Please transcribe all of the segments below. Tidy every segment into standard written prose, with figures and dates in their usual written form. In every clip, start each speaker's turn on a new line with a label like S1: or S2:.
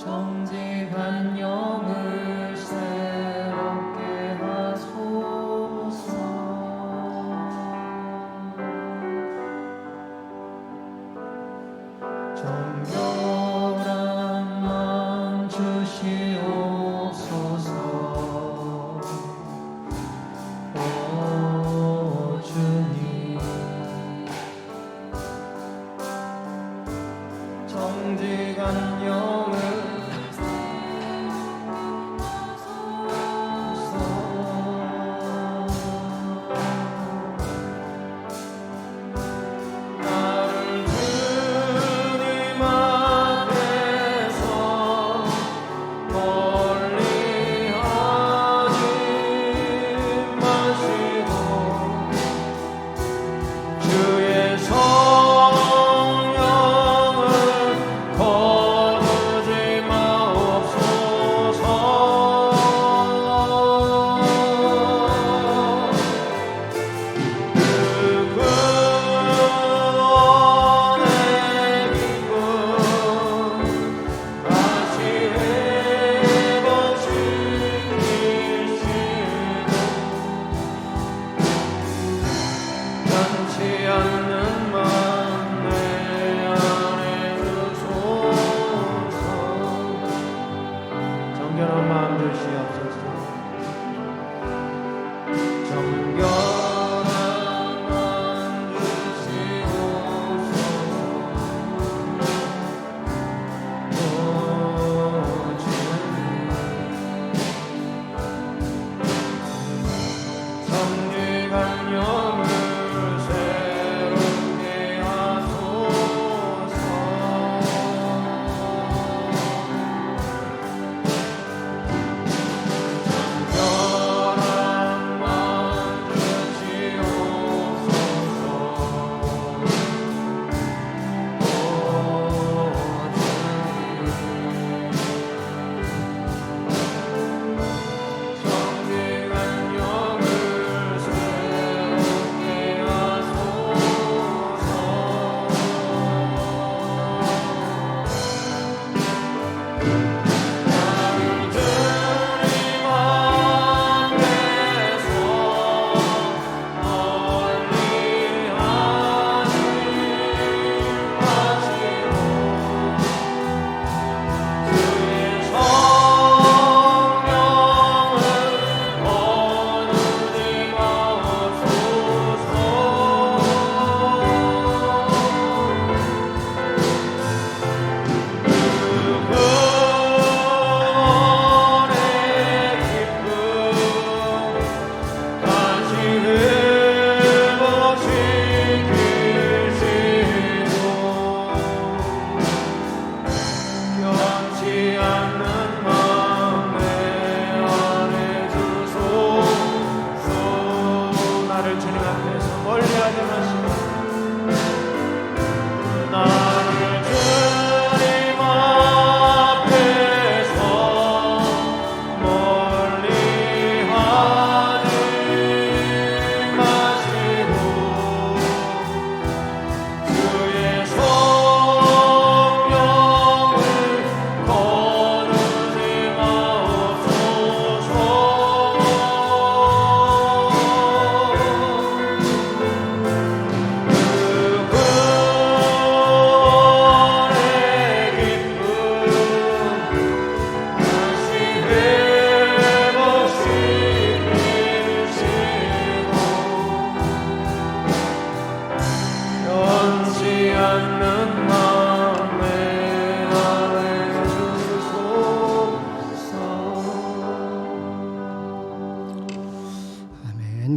S1: 정직한 영을 새롭게 하소서. 정결한 마음 주시옵소서. 오 주님, 정직한 영을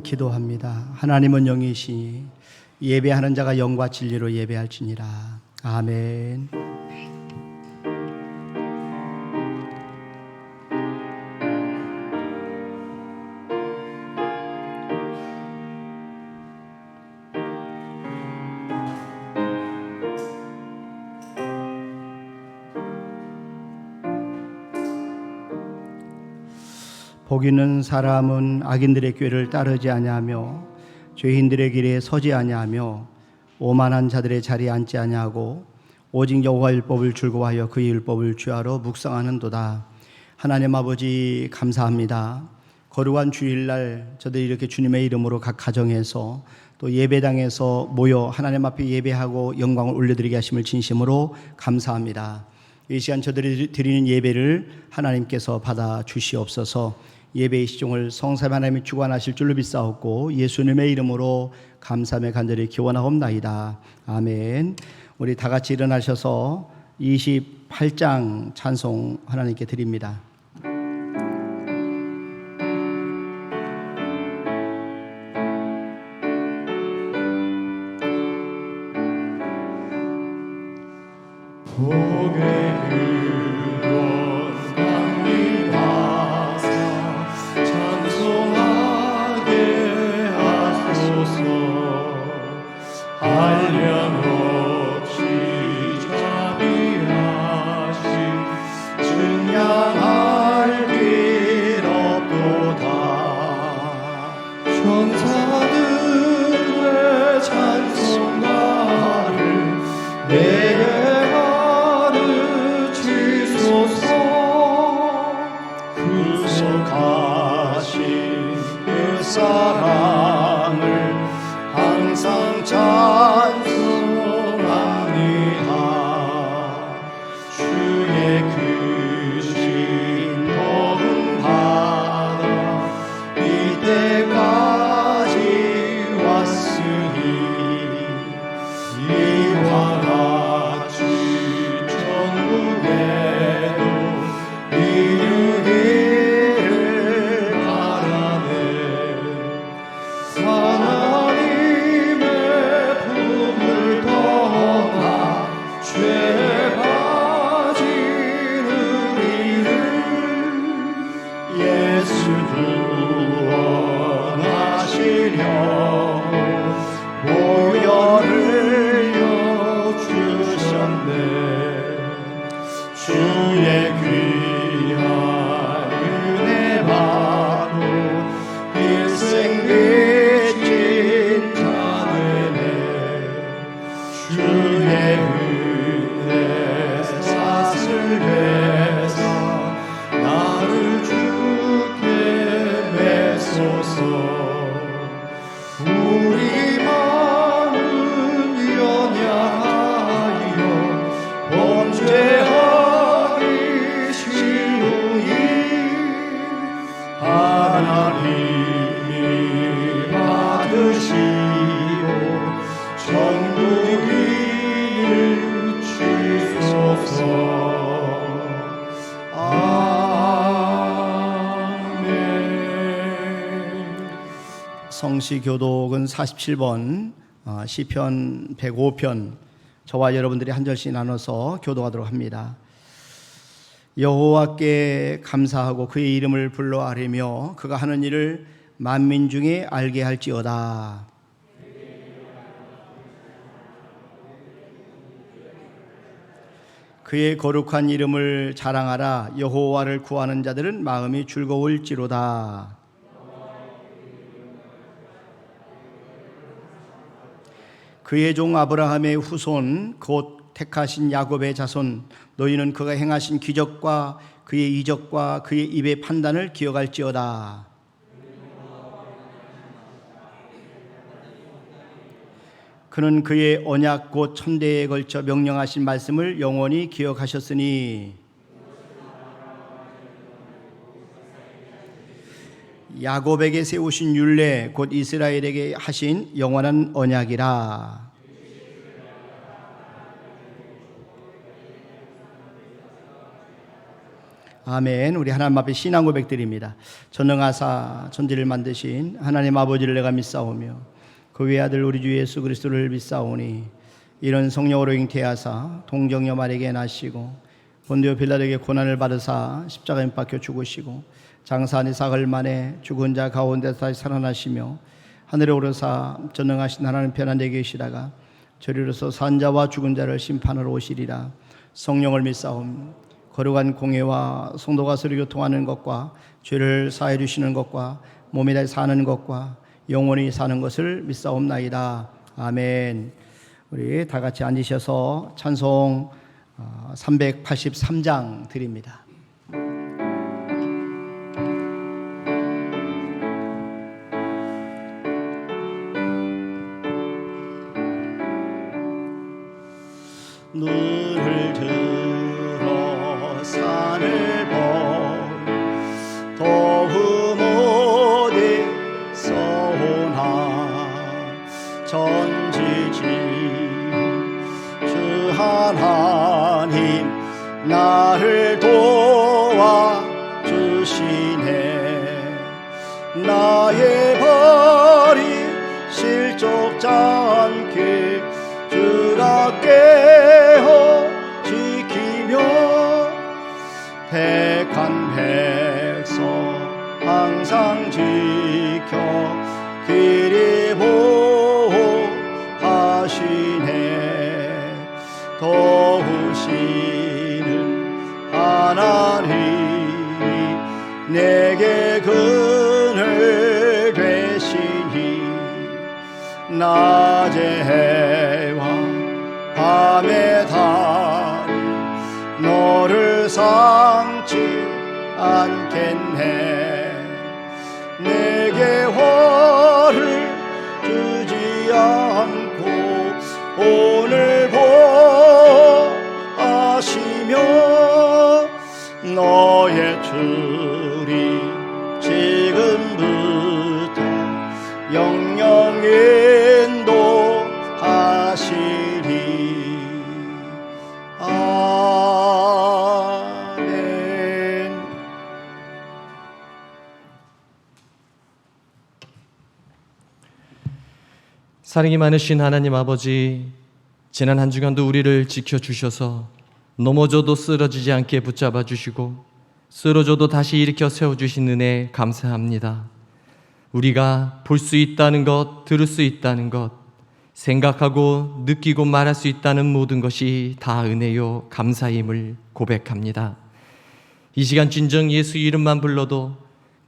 S2: 기도합니다. 하나님은 영이시니 예배하는 자가 영과 진리로 예배할지니라. 아멘. 복 있는 사람은 악인들의 꾀를 따르지 아니하며 죄인들의 길에 서지 아니하며 오만한 자들의 자리에 앉지 아니하고 오직 여호와 율법을 즐거워하여 그의 율법을 주야로 묵상하는도다. 하나님 아버지 감사합니다. 거룩한 주일날 저들이 이렇게 주님의 이름으로 각 가정에서 또 예배당에서 모여 하나님 앞에 예배하고 영광을 올려드리게 하심을 진심으로 감사합니다. 이 시간 저들이 드리는 예배를 하나님께서 받아 주시옵소서. 예배의 시종을 성삼 하나님이 주관하실 줄로 믿사옵고 예수님의 이름으로 감사하며 간절히 기원하옵나이다. 아멘. 우리 다 같이 일어나셔서 28장 찬송 하나님께 드립니다.
S1: 복의 근원 강림하사 찬송하게 하소서. 한량없이 자비하신 증량할 길 없도다. 천사들의 찬송가를 내게 구속하신 그 사랑을 항상 찬송합니다. 주의 크신 복음 받아 이때까지 왔으니 이와 같이 천국에도 이르기를 바라네. 하나님의 품을 떠나 죄에 빠진 우리를 예수 구원하시려고 보혈을 주셨네. 주의 귀한 은혜 받고 일생 빚진 자되네. 주의 은혜 삭을 베사 나를 주께 매소서. 우리 마음 연약하여 범죄하기 쉬우니 하나님이 받으시고 천국을 주소서. 아멘.
S2: 성시교독은 47번 시편 105편 저와 여러분들이 한 절씩 나눠서 교독하도록 합니다. 여호와께 감사하고 그의 이름을 불러 아뢰며 그가 하는 일을 만민 중에 알게 할지어다. 그의 거룩한 이름을 자랑하라. 여호와를 구하는 자들은 마음이 즐거울지로다. 그의 종 아브라함의 후손 곧 택하신 야곱의 자손 너희는 그가 행하신 기적과 그의 이적과 그의 입의 판단을 기억할지어다. 그는 그의 언약 곧 천대에 걸쳐 명령하신 말씀을 영원히 기억하셨으니 야곱에게 세우신 율례 곧 이스라엘에게 하신 영원한 언약이라. 아멘. 우리 하나님 앞에 신앙 고백드립니다. 전능하사 천지를 만드신 하나님 아버지를 내가 믿사오며 그 외아들 우리 주 예수 그리스도를 믿사오니 이런 성령으로 잉태하사 동정녀 마리아에게 나시고 본디오 빌라도에게 고난을 받으사 십자가에 못 박혀 죽으시고 장사한 지 사흘 만에 죽은 자 가운데서 다시 살아나시며 하늘에 오르사 전능하신 하나님 편안히 계시다가 저리로서 산 자와 죽은 자를 심판하러 오시리라. 성령을 믿사옵 거룩한 공예와 성도가 서로 교통하는 것과 죄를 사해 주시는 것과 몸에 대해 사는 것과 영원히 사는 것을 믿사옵나이다. 아멘. 우리 다 같이 앉으셔서 찬송 383장 드립니다. 눈을 들어 산을 볼 도움 어디서 오나 전지지 주 하나님 나를 도와주시네. 나의 발이 실족지 않게 주가 깨어 지키며 택한 백성 항상 지켜 길이 보호하시네. 도우시는 하나님이 내게 그늘 되시니 낮의 해와 밤의 달이 너를 삼지 않겠네. 내게 화를 주지 않고 오늘 보하시며 너의 줄이 지금부터 영영 인도하시리. 아멘.
S3: 사랑이 많으신 하나님 아버지, 지난 한 주간도 우리를 지켜주셔서 넘어져도 쓰러지지 않게 붙잡아 주시고 쓰러져도 다시 일으켜 세워주신 은혜 감사합니다. 우리가 볼 수 있다는 것, 들을 수 있다는 것, 생각하고 느끼고 말할 수 있다는 모든 것이 다 은혜요 감사임을 고백합니다. 이 시간 진정 예수 이름만 불러도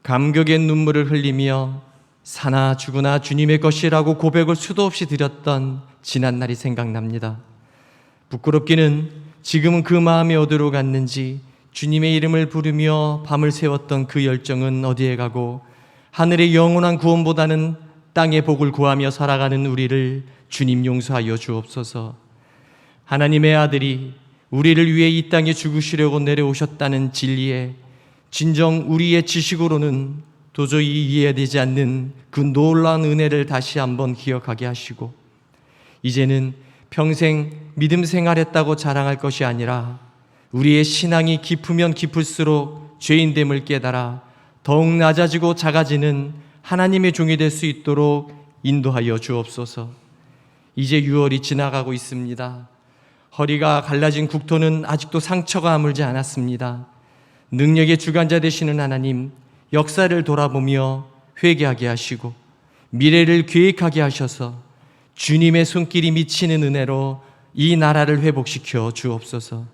S3: 감격의 눈물을 흘리며 사나 죽으나 주님의 것이라고 고백을 수도 없이 드렸던 지난날이 생각납니다. 부끄럽기는 지금은 그 마음이 어디로 갔는지 주님의 이름을 부르며 밤을 새웠던 그 열정은 어디에 가고 하늘의 영원한 구원보다는 땅의 복을 구하며 살아가는 우리를 주님 용서하여 주옵소서. 하나님의 아들이 우리를 위해 이 땅에 죽으시려고 내려오셨다는 진리에 진정 우리의 지식으로는 도저히 이해되지 않는 그 놀라운 은혜를 다시 한번 기억하게 하시고 이제는 평생 믿음 생활했다고 자랑할 것이 아니라 우리의 신앙이 깊으면 깊을수록 죄인됨을 깨달아 더욱 낮아지고 작아지는 하나님의 종이 될 수 있도록 인도하여 주옵소서. 이제 6월이 지나가고 있습니다. 허리가 갈라진 국토는 아직도 상처가 아물지 않았습니다. 능력의 주관자 되시는 하나님, 역사를 돌아보며 회개하게 하시고 미래를 계획하게 하셔서 주님의 손길이 미치는 은혜로 이 나라를 회복시켜 주옵소서.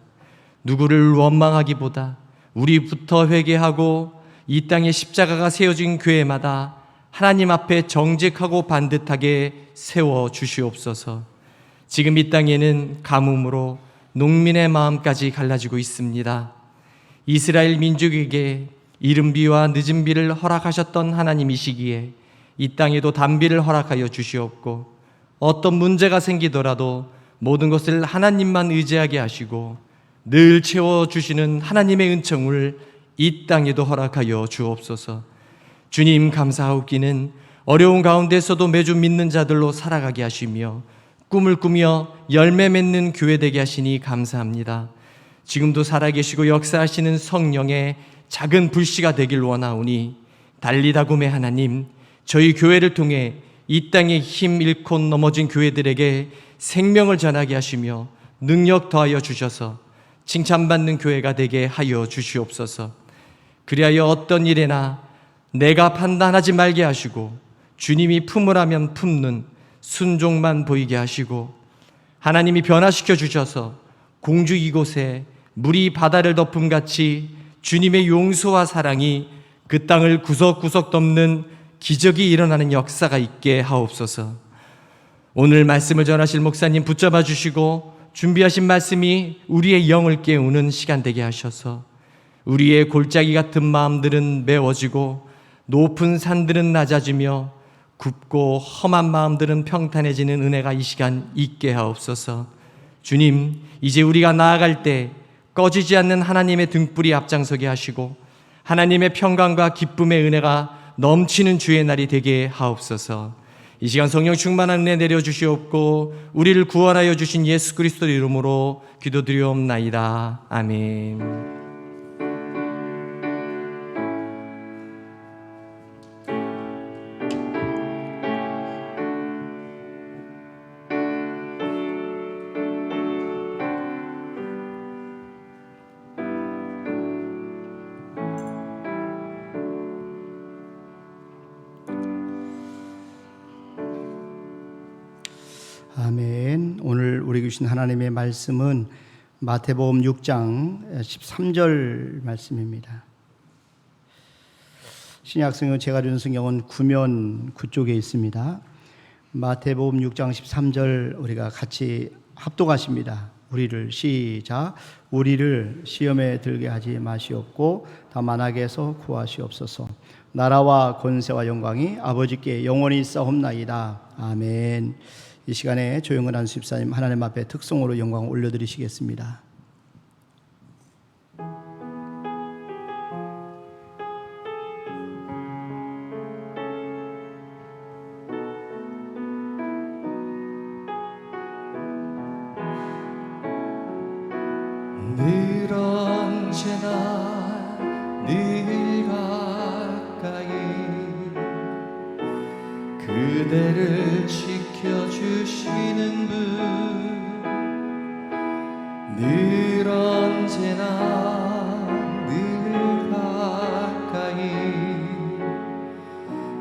S3: 누구를 원망하기보다 우리부터 회개하고 이 땅에 십자가가 세워진 교회마다 하나님 앞에 정직하고 반듯하게 세워 주시옵소서. 지금 이 땅에는 가뭄으로 농민의 마음까지 갈라지고 있습니다. 이스라엘 민족에게 이른 비와 늦은 비를 허락하셨던 하나님이시기에 이 땅에도 단비를 허락하여 주시옵고 어떤 문제가 생기더라도 모든 것을 하나님만 의지하게 하시고 늘 채워주시는 하나님의 은총을 이 땅에도 허락하여 주옵소서. 주님 감사하옵기는 어려운 가운데서도 매주 믿는 자들로 살아가게 하시며 꿈을 꾸며 열매 맺는 교회 되게 하시니 감사합니다. 지금도 살아계시고 역사하시는 성령의 작은 불씨가 되길 원하오니 달리다굼의 하나님, 저희 교회를 통해 이 땅에 힘 잃고 넘어진 교회들에게 생명을 전하게 하시며 능력 더하여 주셔서 칭찬받는 교회가 되게 하여 주시옵소서. 그리하여 어떤 일에나 내가 판단하지 말게 하시고 주님이 품으라면 품는 순종만 보이게 하시고 하나님이 변화시켜 주셔서 공주 이곳에 물이 바다를 덮음같이 주님의 용서와 사랑이 그 땅을 구석구석 덮는 기적이 일어나는 역사가 있게 하옵소서. 오늘 말씀을 전하실 목사님 붙잡아 주시고 준비하신 말씀이 우리의 영을 깨우는 시간 되게 하셔서 우리의 골짜기 같은 마음들은 메워지고 높은 산들은 낮아지며 굽고 험한 마음들은 평탄해지는 은혜가 이 시간 있게 하옵소서. 주님, 이제 우리가 나아갈 때 꺼지지 않는 하나님의 등불이 앞장서게 하시고 하나님의 평강과 기쁨의 은혜가 넘치는 주의 날이 되게 하옵소서. 이 시간 성령 충만한 은혜 내려주시옵고 우리를 구원하여 주신 예수 그리스도 이름으로 기도드리옵나이다. 아멘.
S2: 아멘. 오늘 우리 주신 하나님의 말씀은 마태복음 6장 13절 말씀입니다. 신약성경 제가 준 성경은 구면 9쪽에 있습니다. 마태복음 6장 13절 우리가 같이 합독하십니다. 우리를 시작. 우리를 시험에 들게 하지 마시옵고 다만 악에서 구하시옵소서. 나라와 권세와 영광이 아버지께 영원히 있사옵나이다. 아멘. 이 시간에 조영은 안수집사님 하나님 앞에 특송으로 영광을 올려드리시겠습니다.
S3: 늘 언제나 늘 가까이 그대를 지켜주시는 분 늘 언제나 늘 가까이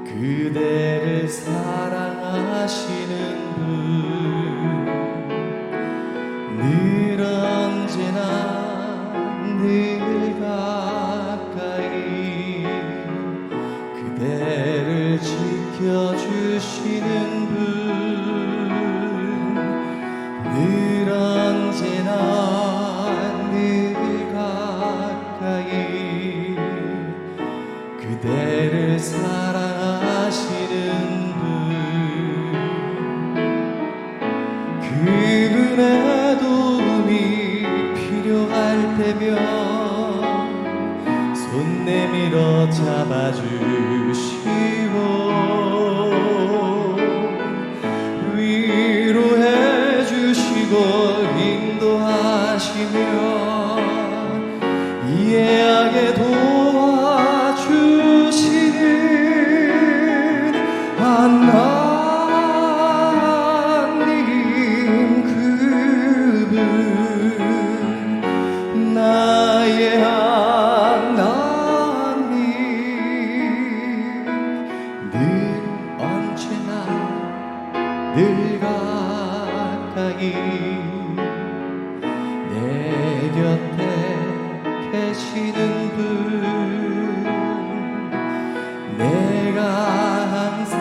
S3: 그대를 사랑하시는 분 늘 언제나 늘 가까이 그대를 지켜주시는 분 늘 언제나 늘 가까이 그대를 사랑하시는 분 그분의 도움이 필요할 때면 손 내밀어 잡아주시고 위로해 주시고 인도하시며 이해하게 도와주시는 하나님 그분 나의 하나님 늘 언제나 늘 가까이 내 곁에 계시는 분 내가 항상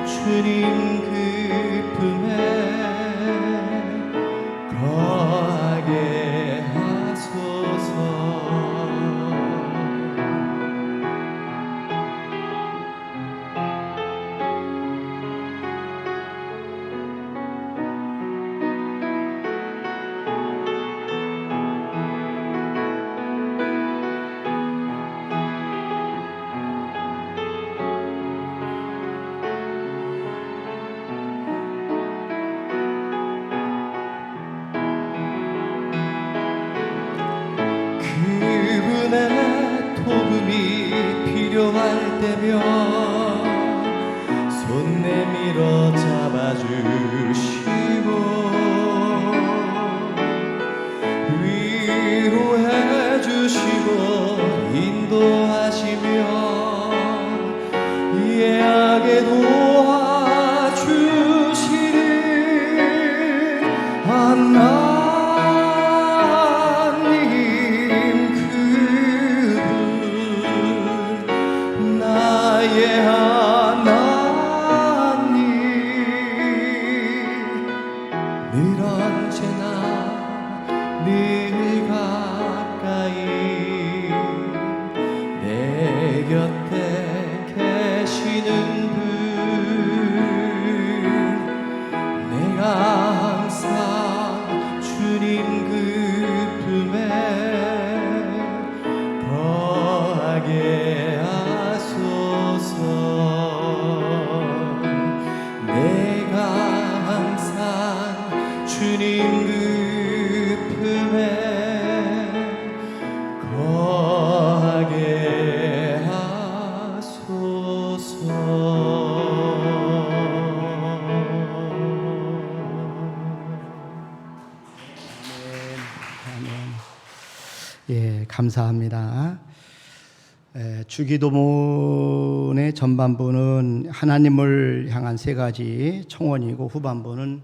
S3: 주님 그 품에 거하게 하소서. 그분의 도움이 필요할 때면 손 내밀어 잡아주시고 위로해 주시고 인도하시며 이해하게 도와주시는 하나님 나의 하나님
S2: 예, 감사합니다. 주기도문의 전반부는 하나님을 향한 세 가지 청원이고 후반부는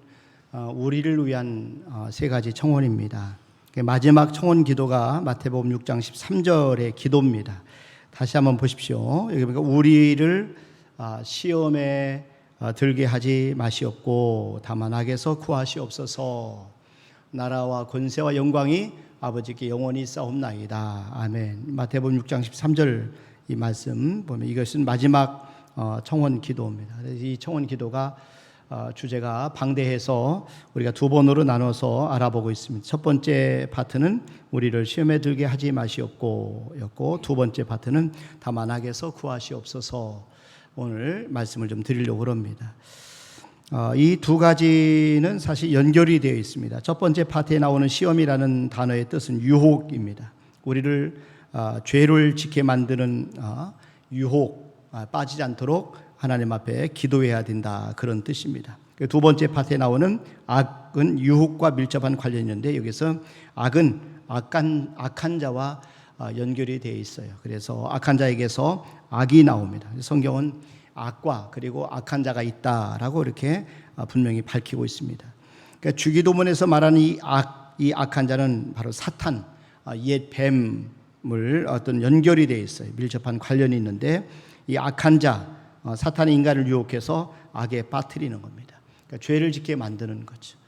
S2: 우리를 위한 세 가지 청원입니다. 마지막 청원 기도가 마태복음 6장 13절의 기도입니다. 다시 한번 보십시오. 여기 보니까 우리를 시험에 들게 하지 마시옵고 다만 악에서 구하시옵소서. 나라와 권세와 영광이 아버지께 영원히 싸움나이다. 아멘. 마태복음 6장 13절 이 말씀 보면 이것은 마지막 청원 기도입니다. 이 청원 기도가 주제가 방대해서 우리가 두 번으로 나눠서 알아보고 있습니다. 첫 번째 파트는 우리를 시험에 들게 하지 마시옵고 였고, 두 번째 파트는 다만 악에서 구하시옵소서. 오늘 말씀을 좀 드리려고 합니다. 이 두 가지는 사실 연결이 되어 있습니다. 첫 번째 파트에 나오는 시험이라는 단어의 뜻은 유혹입니다. 우리를 죄를 짓게 만드는 유혹, 빠지지 않도록 하나님 앞에 기도해야 된다, 그런 뜻입니다. 두 번째 파트에 나오는 악은 유혹과 밀접한 관련이 있는데 여기서 악은 악한 자와 연결이 되어 있어요. 그래서 악한 자에게서 악이 나옵니다. 성경은 악과 그리고 악한 자가 있다라고 이렇게 분명히 밝히고 있습니다. 그러니까 주기도문에서 말하는 이 악한 자는 바로 사탄, 옛 뱀을 어떤 연결이 되어 있어요. 밀접한 관련이 있는데 이 악한 자, 사탄이 인간을 유혹해서 악에 빠뜨리는 겁니다. 그러니까 죄를 짓게 만드는 거죠.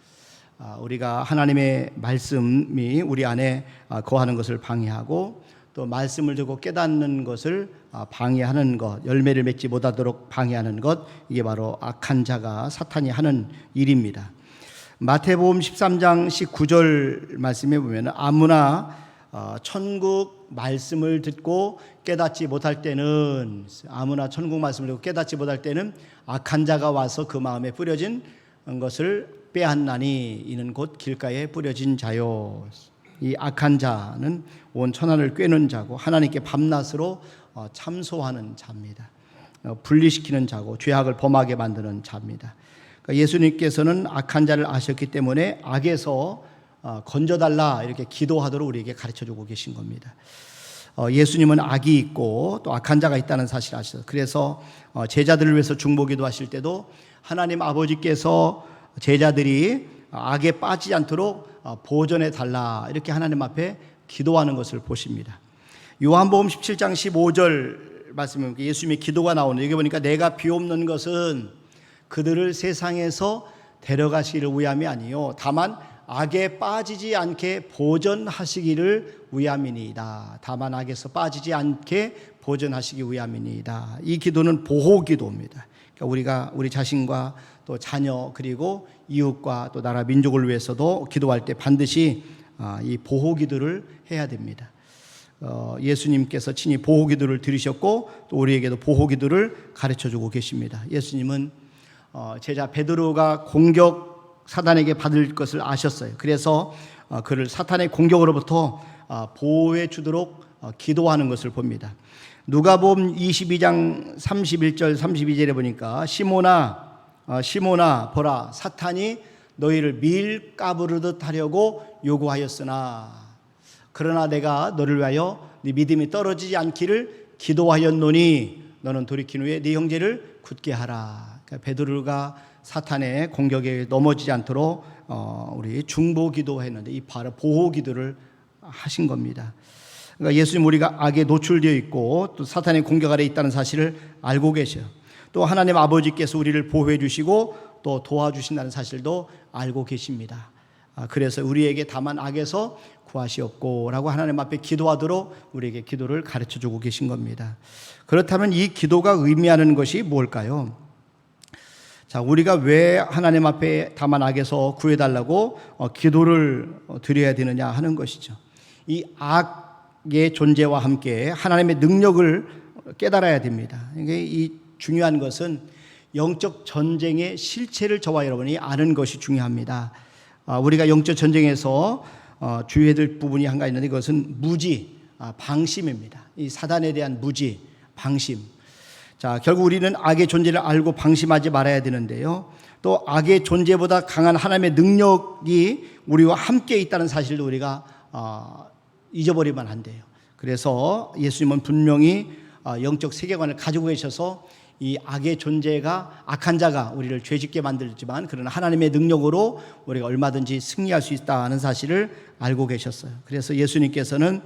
S2: 우리가 하나님의 말씀이 우리 안에 거하는 것을 방해하고 또 말씀을 듣고 깨닫는 것을 방해하는 것, 열매를 맺지 못하도록 방해하는 것, 이게 바로 악한 자가 사탄이 하는 일입니다. 마태복음 13장 19절 말씀에 보면 아무나 천국 말씀을 듣고 깨닫지 못할 때는, 아무나 천국 말씀을 듣고 깨닫지 못할 때는 악한 자가 와서 그 마음에 뿌려진 것을 빼앗나니 이는 곧 길가에 뿌려진 자요. 이 악한 자는 온 천하를 꿰는 자고 하나님께 밤낮으로 참소하는 자입니다. 분리시키는 자고 죄악을 범하게 만드는 자입니다. 그러니까 예수님께서는 악한 자를 아셨기 때문에 악에서 건져달라 이렇게 기도하도록 우리에게 가르쳐주고 계신 겁니다. 예수님은 악이 있고 또 악한 자가 있다는 사실을 아시죠. 그래서 제자들을 위해서 중보기도 하실 때도 하나님 아버지께서 제자들이 악에 빠지지 않도록 보존해 달라 이렇게 하나님 앞에 기도하는 것을 보십니다. 요한복음 17장 15절 말씀에 예수님의 기도가 나오는데 여기 보니까 내가 비옵는 것은 그들을 세상에서 데려가시기를 위함이 아니요 다만 악에 빠지지 않게 보존하시기를 위함이니이다. 다만 악에서 빠지지 않게 보존하시기 위함이니이다. 이 기도는 보호 기도입니다. 그러니까 우리가 우리 자신과 또 자녀 그리고 이웃과 또 나라 민족을 위해서도 기도할 때 반드시 이 보호 기도를 해야 됩니다. 예수님께서 친히 보호 기도를 들으셨고 또 우리에게도 보호 기도를 가르쳐주고 계십니다. 예수님은 제자 베드로가 사단에게 받을 것을 아셨어요. 그래서 그를 사탄의 공격으로부터 보호해 주도록 기도하는 것을 봅니다. 누가복음 22장 31절 32절에 보니까 시몬아 보라 사탄이 너희를 밀가부르듯 하려고 요구하였으나 그러나 내가 너를 위하여 네 믿음이 떨어지지 않기를 기도하였노니 너는 돌이킨 후에 네 형제를 굳게 하라. 그러니까 베드로가 사탄의 공격에 넘어지지 않도록 우리 중보 기도했는데 이 바로 보호 기도를 하신 겁니다. 그러니까 예수님 우리가 악에 노출되어 있고 또 사탄의 공격 아래 있다는 사실을 알고 계셔요. 또 하나님 아버지께서 우리를 보호해 주시고 또 도와주신다는 사실도 알고 계십니다. 그래서 우리에게 다만 악에서 구하시옵고 라고 하나님 앞에 기도하도록 우리에게 기도를 가르쳐주고 계신 겁니다. 그렇다면 이 기도가 의미하는 것이 뭘까요? 자, 우리가 왜 하나님 앞에 다만 악에서 구해달라고 기도를 드려야 되느냐 하는 것이죠. 이 악의 존재와 함께 하나님의 능력을 깨달아야 됩니다. 이 중요한 것은 영적 전쟁의 실체를 저와 여러분이 아는 것이 중요합니다. 우리가 영적 전쟁에서 주의해야 될 부분이 한 가지 있는데 그것은 무지, 방심입니다. 이 사단에 대한 무지, 방심. 자, 결국 우리는 악의 존재를 알고 방심하지 말아야 되는데요. 또 악의 존재보다 강한 하나님의 능력이 우리와 함께 있다는 사실도 우리가 잊어버리면 안 돼요. 그래서 예수님은 분명히 영적 세계관을 가지고 계셔서 이 악의 존재가, 악한 자가 우리를 죄짓게 만들지만 그러나 하나님의 능력으로 우리가 얼마든지 승리할 수 있다는 사실을 알고 계셨어요. 그래서 예수님께서는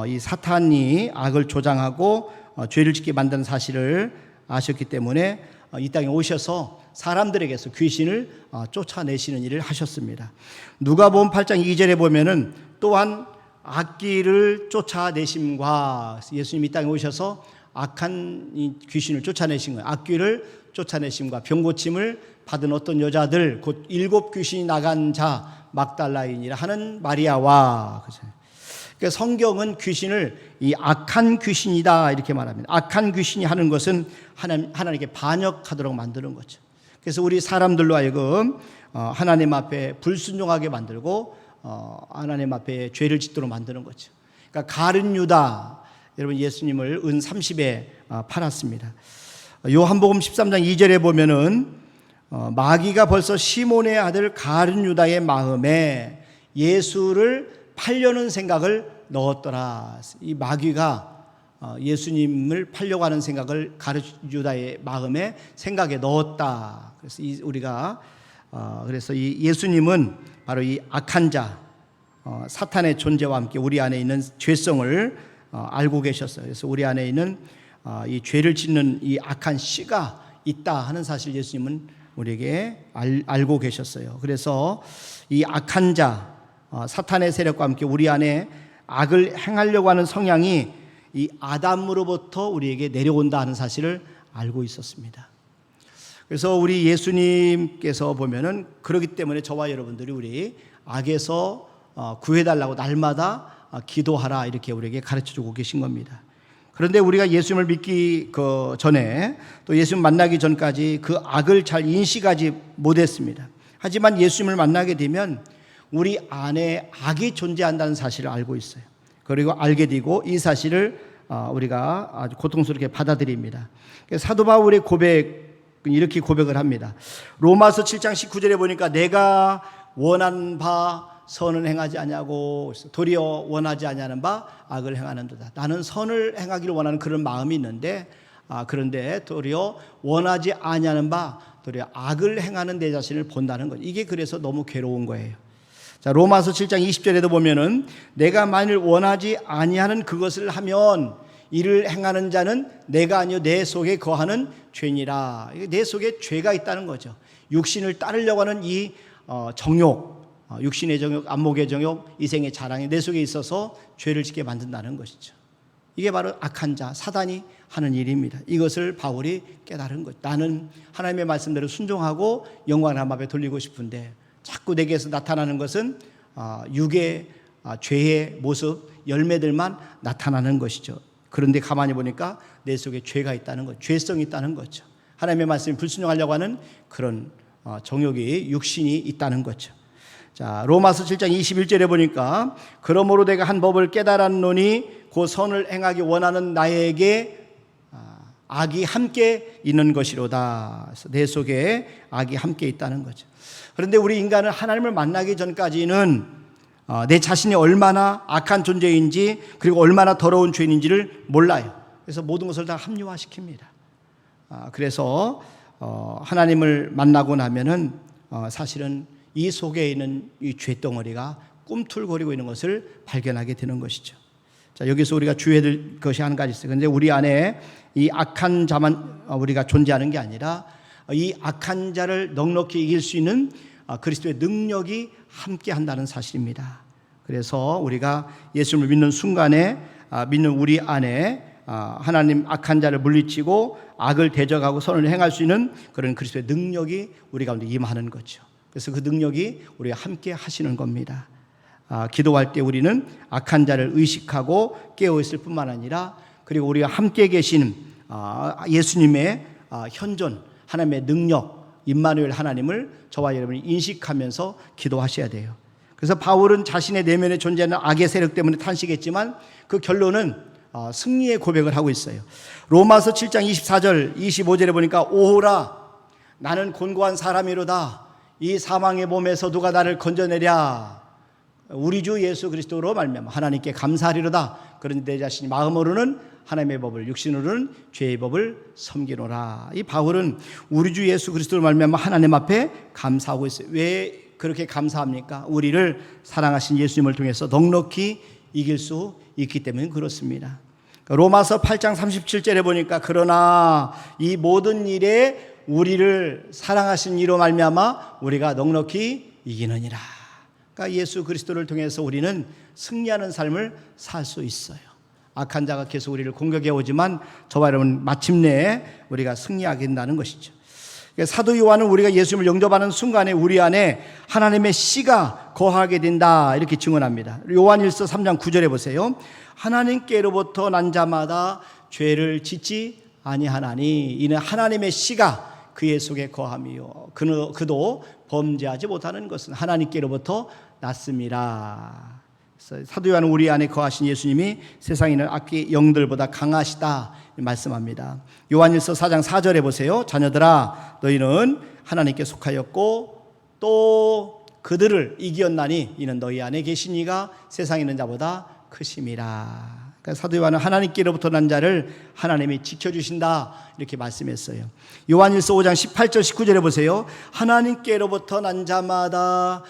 S2: 이 사탄이 악을 조장하고 죄를 짓게 만드는 사실을 아셨기 때문에 이 땅에 오셔서 사람들에게서 귀신을 쫓아내시는 일을 하셨습니다. 누가복음 8장 2절에 보면은 또한 악귀를 쫓아내심과, 예수님이 이 땅에 오셔서 악한 이 귀신을 쫓아내신 거예요. 악귀를 쫓아내심과 병고침을 받은 어떤 여자들, 곧 7 귀신이 나간 자 막달라인이라 하는 마리아와, 그러니까 성경은 귀신을 이 악한 귀신이다 이렇게 말합니다. 악한 귀신이 하는 것은 하나님께 반역하도록 만드는 거죠. 그래서 우리 사람들로 하여금 하나님 앞에 불순종하게 만들고 하나님 앞에 죄를 짓도록 만드는 거죠. 그러니까 가룟 유다, 여러분 예수님을 은 30에 팔았습니다. 요한복음 13장 2절에 보면은 마귀가 벌써 시몬의 아들 가룟 유다의 마음에 예수를 팔려는 생각을 넣었더라. 이 마귀가 예수님을 팔려고 하는 생각을 가룟 유다의 마음에 생각에 넣었다. 그래서 그래서 이 예수님은 바로 이 악한 자, 사탄의 존재와 함께 우리 안에 있는 죄성을 알고 계셨어요. 그래서 우리 안에 있는 이 죄를 짓는 이 악한 씨가 있다 하는 사실 예수님은 우리에게 알고 계셨어요. 그래서 이 악한 자, 사탄의 세력과 함께 우리 안에 악을 행하려고 하는 성향이 이 아담으로부터 우리에게 내려온다 하는 사실을 알고 있었습니다. 그래서 우리 예수님께서 보면은 그렇기 때문에 저와 여러분들이 우리 악에서 구해달라고 날마다 기도하라 이렇게 우리에게 가르쳐주고 계신 겁니다. 그런데 우리가 예수님을 믿기 전에 또 예수님 만나기 전까지 그 악을 잘 인식하지 못했습니다. 하지만 예수님을 만나게 되면 우리 안에 악이 존재한다는 사실을 알고 있어요. 그리고 알게 되고 이 사실을 우리가 아주 고통스럽게 받아들입니다. 사도 바울의 이렇게 고백을 합니다. 로마서 7장 19절에 보니까 내가 원하는 바 선을 행하지 아니하고 도리어 원하지 아니하는 바 악을 행하는도다. 나는 선을 행하기를 원하는 그런 마음이 있는데 그런데 도리어 원하지 아니하는 바 도리어 악을 행하는 내 자신을 본다는 것. 이게 그래서 너무 괴로운 거예요. 자, 로마서 7장 20절에도 보면은 내가 만일 원하지 아니하는 그것을 하면 이를 행하는 자는 내가 아니요 내 속에 거하는 죄니라. 내 속에 죄가 있다는 거죠. 육신을 따르려고 하는 이 정욕, 육신의 정욕, 안목의 정욕, 이생의 자랑이 내 속에 있어서 죄를 짓게 만든다는 것이죠. 이게 바로 악한 자, 사단이 하는 일입니다. 이것을 바울이 깨달은 것. 나는 하나님의 말씀대로 순종하고 영광을 하나님 앞에 돌리고 싶은데 자꾸 내게서 나타나는 것은 육의 죄의 모습, 열매들만 나타나는 것이죠. 그런데 가만히 보니까 내 속에 죄가 있다는 것, 죄성이 있다는 거죠. 하나님의 말씀에 불순종하려고 하는 그런 정욕이, 육신이 있다는 거죠. 자, 로마서 7장 21절에 보니까 그러므로 내가 한 법을 깨달았노니 그 선을 행하기 원하는 나에게 악이 함께 있는 것이로다. 그래서 내 속에 악이 함께 있다는 거죠. 그런데 우리 인간은 하나님을 만나기 전까지는 내 자신이 얼마나 악한 존재인지 그리고 얼마나 더러운 죄인인지를 몰라요. 그래서 모든 것을 다 합리화시킵니다. 그래서 하나님을 만나고 나면은 사실은 이 속에 있는 이 죄덩어리가 꿈틀거리고 있는 것을 발견하게 되는 것이죠. 자, 여기서 우리가 주의해야 될 것이 한 가지 있어요. 그런데 우리 안에 이 악한 자만 우리가 존재하는 게 아니라 이 악한 자를 넉넉히 이길 수 있는 그리스도의 능력이 함께 한다는 사실입니다. 그래서 우리가 예수님을 믿는 순간에 믿는 우리 안에 하나님 악한 자를 물리치고 악을 대적하고 선을 행할 수 있는 그런 그리스도의 능력이 우리 가운데 임하는 거죠. 그래서 그 능력이 우리가 함께 하시는 겁니다. 기도할 때 우리는 악한 자를 의식하고 깨어있을 뿐만 아니라 그리고 우리가 함께 계신 예수님의 현존, 하나님의 능력, 임마누엘 하나님을 저와 여러분이 인식하면서 기도하셔야 돼요. 그래서 바울은 자신의 내면에 존재하는 악의 세력 때문에 탄식했지만 그 결론은 승리의 고백을 하고 있어요. 로마서 7장 24절 25절에 보니까 오호라 나는 곤고한 사람이로다 이 사망의 몸에서 누가 나를 건져내랴. 우리 주 예수 그리스도로 말미암아 하나님께 감사하리로다. 그런데 내 자신이 마음으로는 하나님의 법을, 육신으로는 죄의 법을 섬기노라. 이 바울은 우리 주 예수 그리스도로 말미암아 하나님 앞에 감사하고 있어요. 왜 그렇게 감사합니까? 우리를 사랑하신 예수님을 통해서 넉넉히 이길 수 있기 때문에 그렇습니다. 로마서 8장 37절에 보니까 그러나 이 모든 일에 우리를 사랑하신 이로 말미암아 우리가 넉넉히 이기느니라. 그러니까 예수 그리스도를 통해서 우리는 승리하는 삶을 살 수 있어요. 악한 자가 계속 우리를 공격해 오지만 저와 여러분 마침내 우리가 승리하게 된다는 것이죠. 사도 요한은 우리가 예수님을 영접하는 순간에 우리 안에 하나님의 씨가 거하게 된다 이렇게 증언합니다. 요한일서 3장 9절에 보세요. 하나님께로부터 난 자마다 죄를 짓지 아니하나니 이는 하나님의 씨가 그의 속에 거함이요 그도 범죄하지 못하는 것은 하나님께로부터 났음이라. 사도 요한은 우리 안에 거하신 예수님이 세상에 있는 악의 영들보다 강하시다 말씀합니다. 요한일서 4장 4절에 보세요. 자녀들아 너희는 하나님께 속하였고 또 그들을 이기었나니 이는 너희 안에 계신 이가 세상에 있는 자보다 크심이라. 그러니까 사도 요한은 하나님께로부터 난 자를 하나님이 지켜주신다 이렇게 말씀했어요. 요한일서 5장 18절 19절에 보세요. 하나님께로부터 난 자마다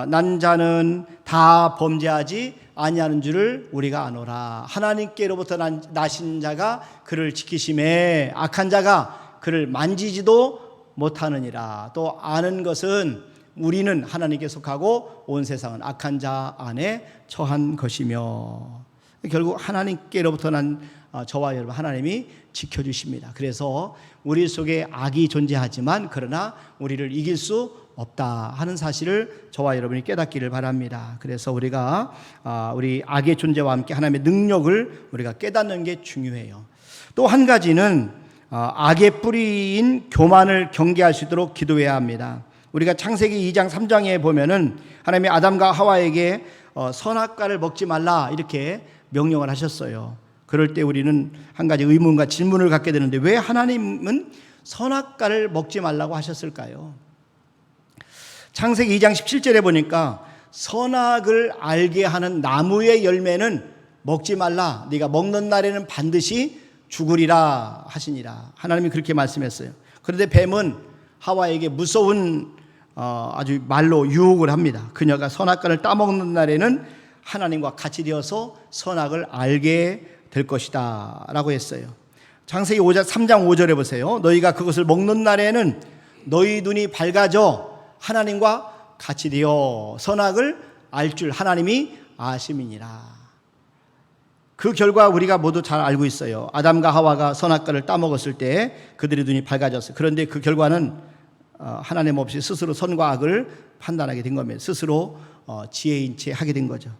S2: 난 자는 다 범죄하지 아니하는 줄을 우리가 아노라. 하나님께로부터 나신 자가 그를 지키심에 악한 자가 그를 만지지도 못하느니라. 또 아는 것은 우리는 하나님께 속하고 온 세상은 악한 자 안에 처한 것이며 결국 하나님께로부터 난 저와 여러분 하나님이 지켜주십니다. 그래서 우리 속에 악이 존재하지만 그러나 우리를 이길 수 없다 하는 사실을 저와 여러분이 깨닫기를 바랍니다. 그래서 우리가 우리 악의 존재와 함께 하나님의 능력을 우리가 깨닫는 게 중요해요. 또 한 가지는 악의 뿌리인 교만을 경계할 수 있도록 기도해야 합니다. 우리가 창세기 2장 3장에 보면은 하나님이 아담과 하와에게 선악과를 먹지 말라 이렇게 명령을 하셨어요. 그럴 때 우리는 한 가지 의문과 질문을 갖게 되는데 왜 하나님은 선악과를 먹지 말라고 하셨을까요? 창세기 2장 17절에 보니까 선악을 알게 하는 나무의 열매는 먹지 말라. 네가 먹는 날에는 반드시 죽으리라 하시니라. 하나님이 그렇게 말씀했어요. 그런데 뱀은 하와에게 무서운 아주 말로 유혹을 합니다. 그녀가 선악과를 따먹는 날에는 하나님과 같이 되어서 선악을 알게 될 것이다 라고 했어요. 창세기 3장 5절에 보세요. 너희가 그것을 먹는 날에는 너희 눈이 밝아져 하나님과 같이 되어 선악을 알 줄 하나님이 아심이니라. 그 결과 우리가 모두 잘 알고 있어요. 아담과 하와가 선악과를 따먹었을 때 그들의 눈이 밝아졌어요. 그런데 그 결과는 하나님 없이 스스로 선과 악을 판단하게 된 겁니다. 스스로 지혜인 채 하게 된 거죠.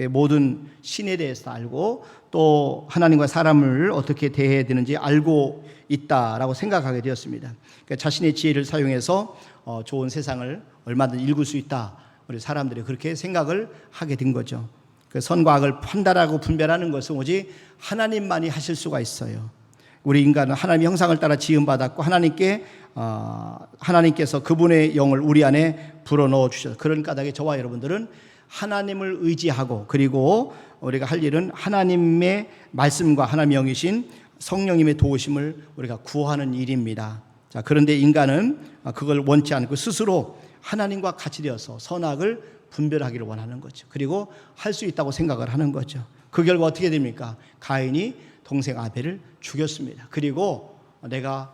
S2: 모든 신에 대해서 알고 또 하나님과 사람을 어떻게 대해야 되는지 알고 있다라고 생각하게 되었습니다. 그러니까 자신의 지혜를 사용해서 좋은 세상을 얼마든지 읽을 수 있다. 우리 사람들이 그렇게 생각을 하게 된 거죠. 선과 악을 판단하고 분별하는 것은 오직 하나님만이 하실 수가 있어요. 우리 인간은 하나님의 형상을 따라 지음받았고 하나님께서 그분의 영을 우리 안에 불어넣어 주셔서 그런 까닭에 저와 여러분들은 하나님을 의지하고 그리고 우리가 할 일은 하나님의 말씀과 하나님의 영이신 성령님의 도우심을 우리가 구하는 일입니다. 자, 그런데 인간은 그걸 원치 않고 스스로 하나님과 같이 되어서 선악을 분별하기를 원하는 거죠. 그리고 할 수 있다고 생각을 하는 거죠. 그 결과 어떻게 됩니까? 가인이 동생 아벨을 죽였습니다. 그리고 내가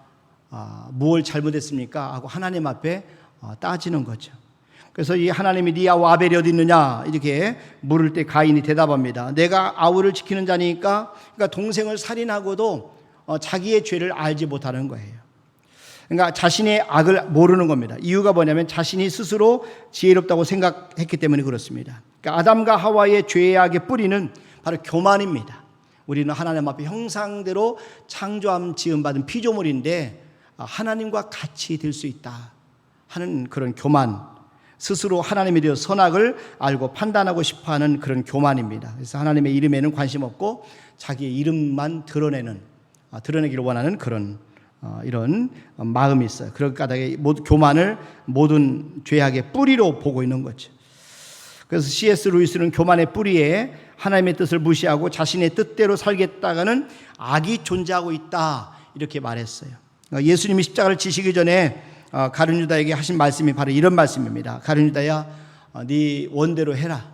S2: 무엇을 잘못했습니까? 하고 하나님 앞에 따지는 거죠. 그래서 이 하나님이 네 아우 아벨이 어디 있느냐 이렇게 물을 때 가인이 대답합니다. 내가 아우를 지키는 자니까. 그러니까 동생을 살인하고도 자기의 죄를 알지 못하는 거예요. 그러니까 자신의 악을 모르는 겁니다. 이유가 뭐냐면 자신이 스스로 지혜롭다고 생각했기 때문에 그렇습니다. 그러니까 아담과 하와의 죄악의 뿌리는 바로 교만입니다. 우리는 하나님 앞에 형상대로 창조함 지음받은 피조물인데 하나님과 같이 될 수 있다 하는 그런 교만, 스스로 하나님에 대해 선악을 알고 판단하고 싶어하는 그런 교만입니다. 그래서 하나님의 이름에는 관심 없고 자기의 이름만 드러내기를 원하는 그런 이런 마음이 있어요. 그런 까닭에 교만을 모든 죄악의 뿌리로 보고 있는 거죠. 그래서 C.S. 루이스는 교만의 뿌리에 하나님의 뜻을 무시하고 자신의 뜻대로 살겠다가는 악이 존재하고 있다, 이렇게 말했어요. 예수님이 십자가를 지시기 전에 가룟 유다에게 하신 말씀이 바로 이런 말씀입니다. 가룟 유다야, 네 원대로 해라.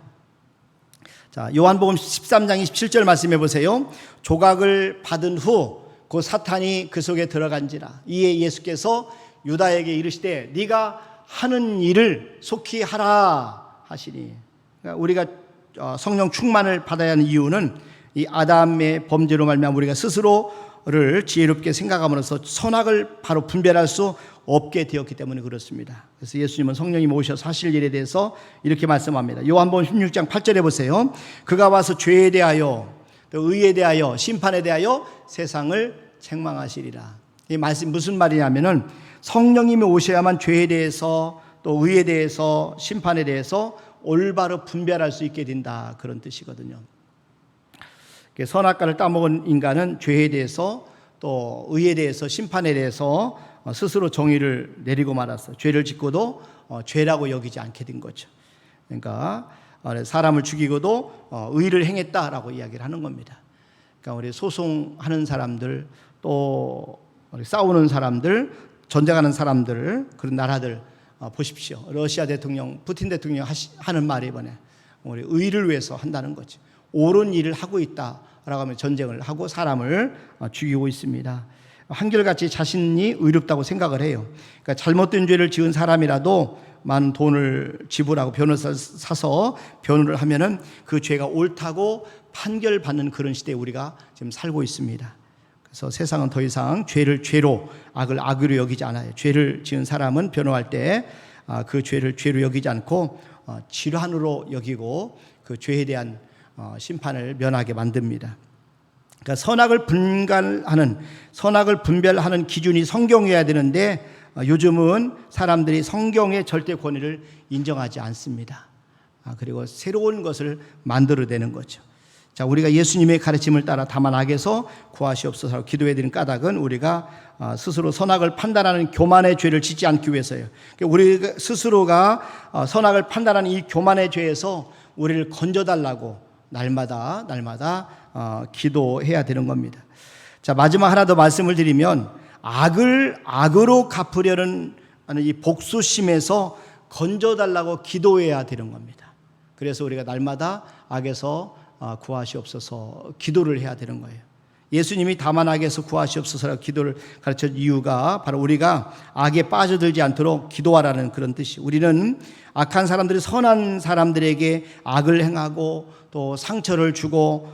S2: 자, 요한복음 13장 27절 말씀해 보세요. 조각을 받은 후 그 사탄이 그 속에 들어간지라. 이에 예수께서 유다에게 이르시되 네가 하는 일을 속히 하라 하시니. 그러니까 우리가 성령 충만을 받아야 하는 이유는 이 아담의 범죄로 말미암아 우리가 스스로를 지혜롭게 생각함으로써 선악을 바로 분별할 수 없게 되었기 때문에 그렇습니다. 그래서 예수님은 성령이 오셔서 하실 일에 대해서 이렇게 말씀합니다. 요한복음 16장 8절에 보세요. 그가 와서 죄에 대하여 또 의에 대하여 심판에 대하여 세상을 책망하시리라. 이 말씀 무슨 말이냐면은 성령님이 오셔야만 죄에 대해서 또 의에 대해서 심판에 대해서 올바로 분별할 수 있게 된다, 그런 뜻이거든요. 선악과를 따먹은 인간은 죄에 대해서 또 의에 대해서 심판에 대해서 스스로 정의를 내리고 말았어요. 죄를 짓고도 죄라고 여기지 않게 된 거죠. 그러니까 사람을 죽이고도 의를 행했다라고 이야기를 하는 겁니다. 그러니까 우리 소송하는 사람들, 또 우리 싸우는 사람들, 전쟁하는 사람들, 그런 나라들 보십시오. 러시아 대통령, 푸틴 대통령 하는 말이 이번에 우리 의를 위해서 한다는 거죠. 옳은 일을 하고 있다라고 하면 전쟁을 하고 사람을 죽이고 있습니다. 한결같이 자신이 의롭다고 생각을 해요. 그러니까 잘못된 죄를 지은 사람이라도 많은 돈을 지불하고 변호사를 사서 변호를 하면은 그 죄가 옳다고 판결받는 그런 시대에 우리가 지금 살고 있습니다. 그래서 세상은 더 이상 죄를 죄로, 악을 악으로 여기지 않아요. 죄를 지은 사람은 변호할 때 그 죄를 죄로 여기지 않고 질환으로 여기고 그 죄에 대한 심판을 면하게 만듭니다. 그러니까 선악을 분별하는 기준이 성경이어야 되는데 요즘은 사람들이 성경의 절대 권위를 인정하지 않습니다. 그리고 새로운 것을 만들어내는 거죠. 자, 우리가 예수님의 가르침을 따라 다만 악에서 구하시옵소서 기도해야 되는 까닭은 우리가 스스로 선악을 판단하는 교만의 죄를 짓지 않기 위해서예요. 우리 스스로가 선악을 판단하는 이 교만의 죄에서 우리를 건져달라고 날마다 기도해야 되는 겁니다. 자, 마지막 하나 더 말씀을 드리면 악을 악으로 갚으려는 이 복수심에서 건져달라고 기도해야 되는 겁니다. 그래서 우리가 날마다 악에서 구하시옵소서 기도를 해야 되는 거예요. 예수님이 다만 악에서 구하시옵소서라고 기도를 가르친 이유가 바로 우리가 악에 빠져들지 않도록 기도하라는 그런 뜻이. 우리는 악한 사람들이 선한 사람들에게 악을 행하고 또 상처를 주고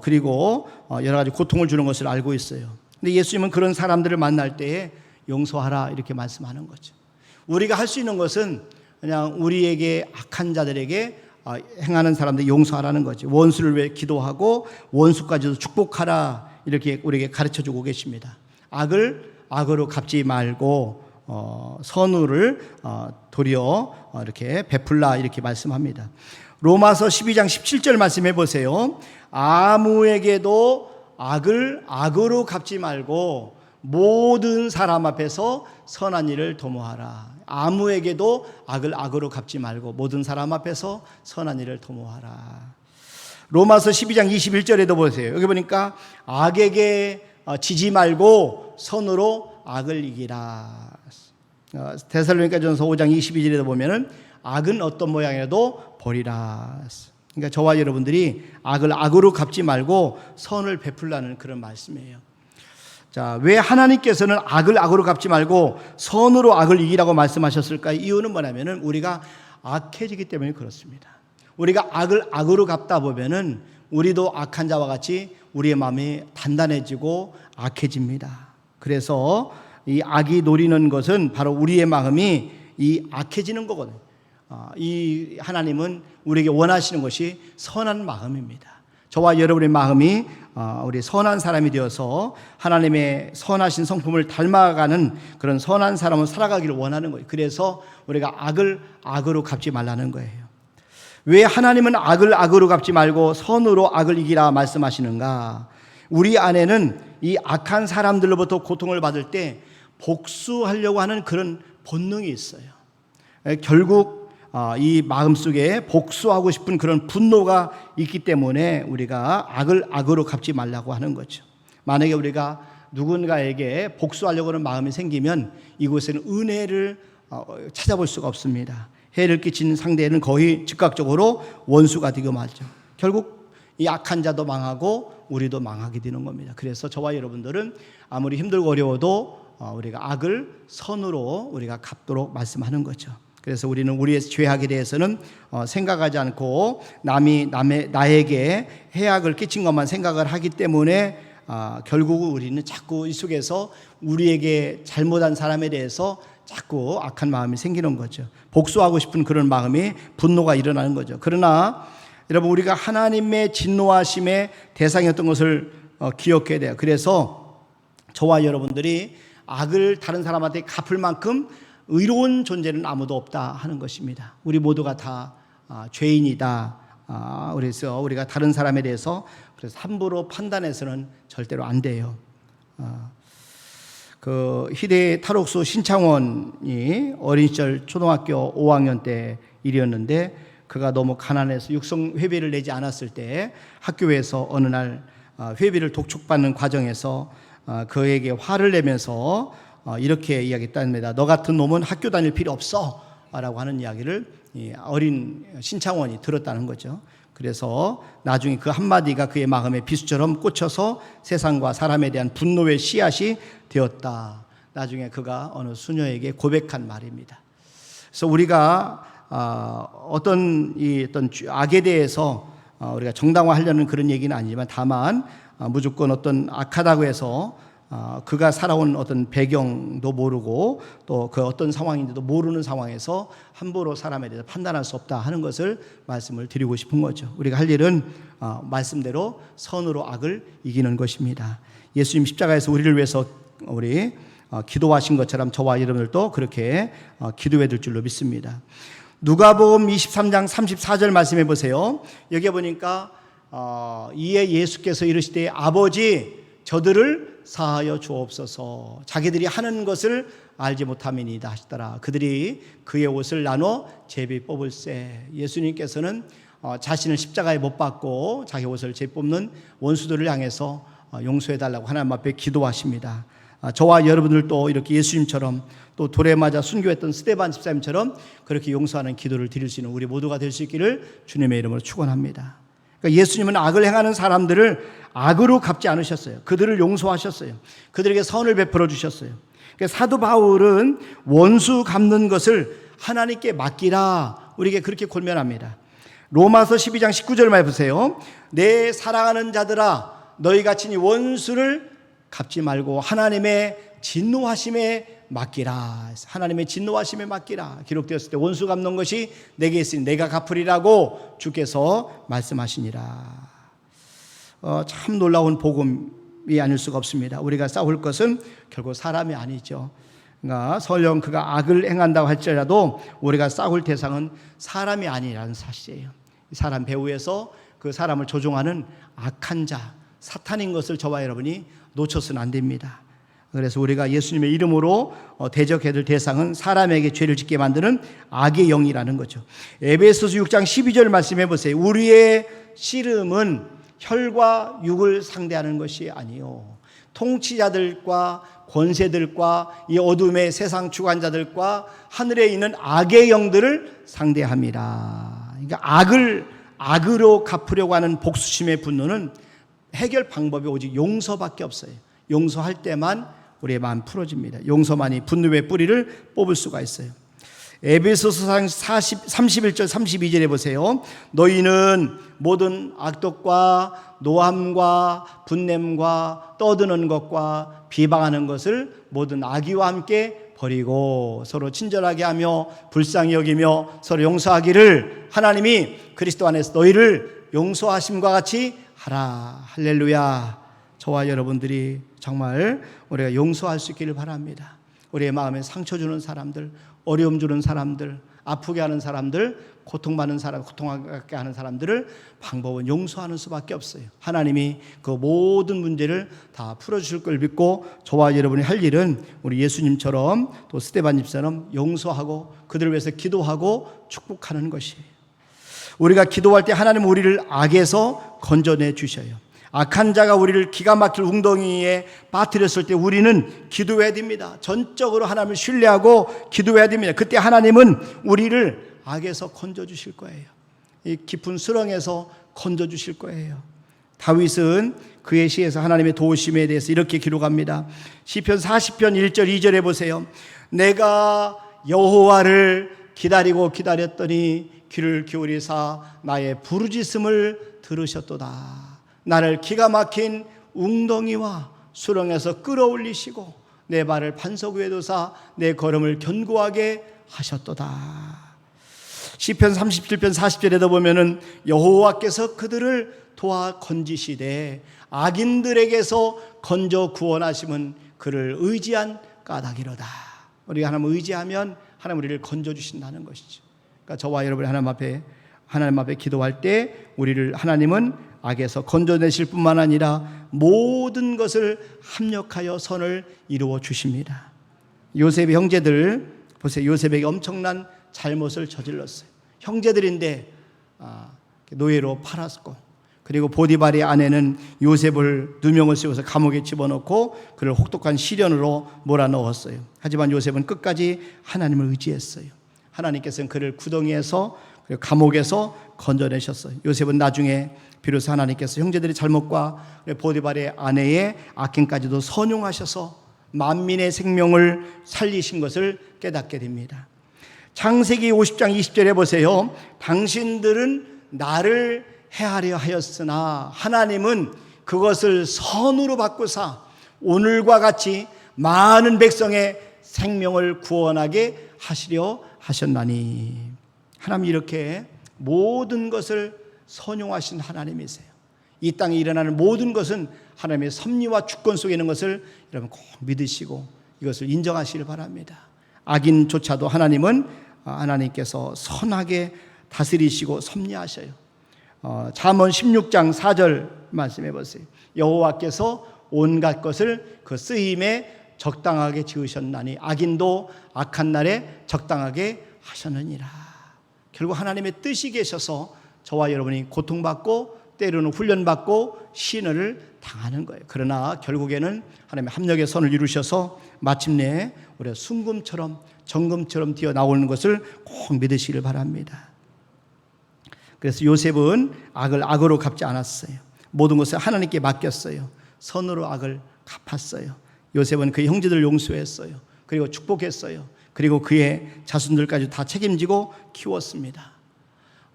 S2: 그리고 여러 가지 고통을 주는 것을 알고 있어요. 근데 예수님은 그런 사람들을 만날 때에 용서하라 이렇게 말씀하는 거죠. 우리가 할 수 있는 것은 그냥 우리에게 악한 자들에게 행하는 사람들 용서하라는 거죠. 원수를 위해 기도하고 원수까지도 축복하라 이렇게 우리에게 가르쳐주고 계십니다. 악을 악으로 갚지 말고 선우를 도리어 이렇게 베풀라 이렇게 말씀합니다. 로마서 12장 17절 말씀해 보세요. 아무에게도 악을 악으로 갚지 말고 모든 사람 앞에서 선한 일을 도모하라. 아무에게도 악을 악으로 갚지 말고 모든 사람 앞에서 선한 일을 도모하라. 로마서 12장 21절에도 보세요. 여기 보니까 악에게 지지 말고 선으로 악을 이기라. 데살로니가전서 5장 22절에도 보면은 악은 어떤 모양이라도 버리라. 그러니까 저와 여러분들이 악을 악으로 갚지 말고 선을 베풀라는 그런 말씀이에요. 자, 왜 하나님께서는 악을 악으로 갚지 말고 선으로 악을 이기라고 말씀하셨을까요? 이유는 뭐냐면은 우리가 악해지기 때문에 그렇습니다. 우리가 악을 악으로 갚다 보면은 우리도 악한 자와 같이 우리의 마음이 단단해지고 악해집니다. 그래서 이 악이 노리는 것은 바로 우리의 마음이 이 악해지는 거거든요. 이 하나님은 우리에게 원하시는 것이 선한 마음입니다. 저와 여러분의 마음이 우리 선한 사람이 되어서 하나님의 선하신 성품을 닮아가는 그런 선한 사람을 살아가기를 원하는 거예요. 그래서 우리가 악을 악으로 갚지 말라는 거예요. 왜 하나님은 악을 악으로 갚지 말고 선으로 악을 이기라 말씀하시는가? 우리 안에는 이 악한 사람들로부터 고통을 받을 때 복수하려고 하는 그런 본능이 있어요. 결국 이 마음속에 복수하고 싶은 그런 분노가 있기 때문에 우리가 악을 악으로 갚지 말라고 하는 거죠. 만약에 우리가 누군가에게 복수하려고 하는 마음이 생기면 이곳에는 은혜를 찾아볼 수가 없습니다. 해를 끼친 상대는 거의 즉각적으로 원수가 되고 말죠. 결국 이 악한 자도 망하고 우리도 망하게 되는 겁니다. 그래서 저와 여러분들은 아무리 힘들고 어려워도 우리가 악을 선으로 우리가 갚도록 말씀하는 거죠. 그래서 우리는 우리의 죄악에 대해서는 생각하지 않고 나에게 해악을 끼친 것만 생각을 하기 때문에 결국 우리는 자꾸 이 속에서 우리에게 잘못한 사람에 대해서 자꾸 악한 마음이 생기는 거죠. 복수하고 싶은 그런 마음이 분노가 일어나는 거죠. 그러나 여러분, 우리가 하나님의 진노하심의 대상이었던 것을 기억해야 돼요. 그래서 저와 여러분들이 악을 다른 사람한테 갚을 만큼 의로운 존재는 아무도 없다 하는 것입니다. 우리 모두가 다 죄인이다. 그래서 우리가 다른 사람에 대해서 그래서 함부로 판단해서는 절대로 안 돼요. 그 희대 탈옥수 신창원이 어린 시절 초등학교 5학년 때 일이었는데, 그가 너무 가난해서 육성 회비를 내지 않았을 때 학교에서 어느 날 회비를 독촉받는 과정에서 그에게 화를 내면서 이렇게 이야기했답니다. 너 같은 놈은 학교 다닐 필요 없어 라고 하는 이야기를 어린 신창원이 들었다는 거죠. 그래서 나중에 그 한마디가 그의 마음에 비수처럼 꽂혀서 세상과 사람에 대한 분노의 씨앗이 되었다. 나중에 그가 어느 수녀에게 고백한 말입니다. 그래서 우리가 어떤 악에 대해서 우리가 정당화하려는 그런 얘기는 아니지만, 다만 무조건 어떤 악하다고 해서 그가 살아온 어떤 배경도 모르고 또 그 어떤 상황인지도 모르는 상황에서 함부로 사람에 대해서 판단할 수 없다 하는 것을 말씀을 드리고 싶은 거죠. 우리가 할 일은 말씀대로 선으로 악을 이기는 것입니다. 예수님 십자가에서 우리를 위해서 기도하신 것처럼 저와 여러분들도 그렇게 기도해야 될 줄로 믿습니다. 누가복음 23장 34절 말씀해 보세요. 여기 보니까 이에 예수께서 이르시되 아버지 저들을 사하여 주옵소서. 자기들이 하는 것을 알지 못함이니이다 하시더라. 그들이 그의 옷을 나눠 제비 뽑을세. 예수님께서는 자신을 십자가에 못 박고 자기 옷을 제비 뽑는 원수들을 향해서 용서해달라고 하나님 앞에 기도하십니다. 저와 여러분들도 이렇게 예수님처럼 또 돌에 맞아 순교했던 스데반 집사님처럼 그렇게 용서하는 기도를 드릴 수 있는 우리 모두가 될 수 있기를 주님의 이름으로 축원합니다. 그러니까 예수님은 악을 행하는 사람들을 악으로 갚지 않으셨어요. 그들을 용서하셨어요. 그들에게 선을 베풀어 주셨어요. 그러니까 사도 바울은 원수 갚는 것을 하나님께 맡기라, 우리에게 그렇게 권면합니다. 로마서 12장 19절 말 보세요. 내 사랑하는 자들아 너희가 친히 원수를 갚지 말고 하나님의 진노하심에 맡기라. 하나님의 진노하심에 맡기라. 기록되었을 때 원수 갚는 것이 내게 있으니 내가 갚으리라고 주께서 말씀하시니라. 참 놀라운 복음이 아닐 수가 없습니다. 우리가 싸울 것은 결국 사람이 아니죠. 그러니까 설령 그가 악을 행한다고 할지라도 우리가 싸울 대상은 사람이 아니라는 사실이에요. 사람 배후에서 그 사람을 조종하는 악한 자, 사탄인 것을 저와 여러분이 놓쳐서는 안 됩니다. 그래서 우리가 예수님의 이름으로 대적해야 될 대상은 사람에게 죄를 짓게 만드는 악의 영이라는 거죠. 에베소서 6장 12절 말씀해 보세요. 우리의 씨름은 혈과 육을 상대하는 것이 아니요 통치자들과 권세들과 이 어둠의 세상 주관자들과 하늘에 있는 악의 영들을 상대합니다. 그러니까 악으로 갚으려고 하는 복수심의 분노는 해결 방법이 오직 용서밖에 없어요. 용서할 때만 우리의 마음 풀어집니다. 용서만이 분노의 뿌리를 뽑을 수가 있어요. 에베소서 31절 32절에 보세요. 너희는 모든 악독과 노함과 분냄과 떠드는 것과 비방하는 것을 모든 악의와 함께 버리고 서로 친절하게 하며 불쌍히 여기며 서로 용서하기를 하나님이 그리스도 안에서 너희를 용서하심과 같이 하라. 할렐루야. 저와 여러분들이 정말 우리가 용서할 수 있기를 바랍니다. 우리의 마음에 상처 주는 사람들, 어려움 주는 사람들, 아프게 하는 사람들 고통받는 사람, 고통하게 하는 사람들을 방법은 용서하는 수밖에 없어요. 하나님이 그 모든 문제를 다 풀어주실 걸 믿고 저와 여러분이 할 일은 우리 예수님처럼 또 스데반님처럼 용서하고 그들을 위해서 기도하고 축복하는 것이에요. 우리가 기도할 때 하나님은 우리를 악에서 건져내 주셔요. 악한 자가 우리를 기가 막힐 웅덩이에 빠뜨렸을 때 우리는 기도해야 됩니다. 전적으로 하나님을 신뢰하고 기도해야 됩니다. 그때 하나님은 우리를 악에서 건져주실 거예요. 이 깊은 수렁에서 건져주실 거예요. 다윗은 그의 시에서 하나님의 도우심에 대해서 이렇게 기록합니다. 시편 40편 1절 2절에 보세요. 내가 여호와를 기다리고 기다렸더니 귀를 기울이사 나의 부르짖음을 들으셨도다. 나를 기가 막힌 웅덩이와 수렁에서 끌어올리시고 내 발을 반석 위에 두사 내 걸음을 견고하게 하셨도다. 시편 37편 40절에도 보면은 여호와께서 그들을 도와 건지시되 악인들에게서 건져 구원하심은 그를 의지한 까닭이로다. 우리가 하나님을 의지하면 하나님 우리를 건져 주신다는 것이죠. 그러니까 저와 여러분이 하나님 앞에 기도할 때 우리를 하나님은 악에서 건져내실 뿐만 아니라 모든 것을 합력하여 선을 이루어 주십니다. 요셉의 형제들 보세요. 요셉에게 엄청난 잘못을 저질렀어요. 형제들인데 노예로 팔았고, 그리고 보디발의 아내는 요셉을 누명을 씌워서 감옥에 집어넣고 그를 혹독한 시련으로 몰아넣었어요. 하지만 요셉은 끝까지 하나님을 의지했어요. 하나님께서는 그를 구덩이에서 그리고 감옥에서 건져내셨어요. 요셉은 나중에 비로소 하나님께서 형제들의 잘못과 보디발의 아내의 악행까지도 선용하셔서 만민의 생명을 살리신 것을 깨닫게 됩니다. 창세기 50장 20절에 보세요. 당신들은 나를 해하려 하였으나 하나님은 그것을 선으로 바꾸사 오늘과 같이 많은 백성의 생명을 구원하게 하시려 하셨나니. 하나님 이렇게 모든 것을 선용하신 하나님이세요. 이 땅에 일어나는 모든 것은 하나님의 섭리와 주권 속에 있는 것을 여러분 꼭 믿으시고 이것을 인정하시길 바랍니다. 악인조차도 하나님께서 선하게 다스리시고 섭리하셔요. 잠언 16장 4절 말씀해 보세요. 여호와께서 온갖 것을 그 쓰임에 적당하게 지으셨나니 악인도 악한 날에 적당하게 하셨느니라. 결국 하나님의 뜻이 계셔서 저와 여러분이 고통받고 때로는 훈련받고 시련을 당하는 거예요. 그러나 결국에는 하나님의 합력의 선을 이루셔서 마침내 우리가 순금처럼 정금처럼 뛰어나오는 것을 꼭 믿으시길 바랍니다. 그래서 요셉은 악을 악으로 갚지 않았어요. 모든 것을 하나님께 맡겼어요. 선으로 악을 갚았어요. 요셉은 그의 형제들을 용서했어요. 그리고 축복했어요. 그리고 그의 자손들까지 다 책임지고 키웠습니다.